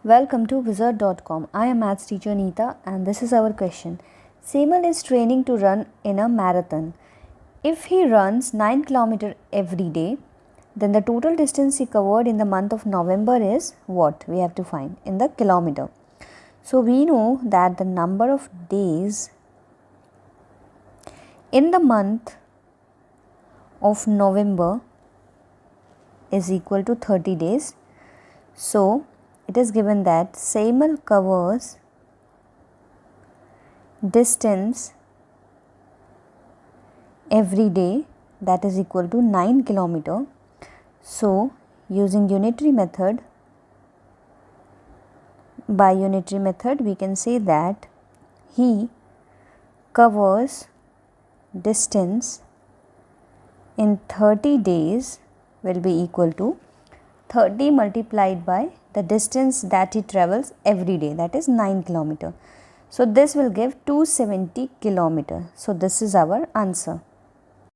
Welcome to Wizard.com. I am maths teacher Neeta and this is our question. Semal is training to run in a marathon. If he runs 9 km every day, then the total distance he covered in the month of November is what? We have to find in the kilometer. So we know that the number of days in the month of November is equal to 30 days. So it is given that Semal covers distance every day that is equal to 9 km. So using unitary method, by unitary method we can say that he covers distance in 30 days will be equal to 30 multiplied by the distance that he travels every day, that is 9 km. So this will give 270 km. So this is our answer.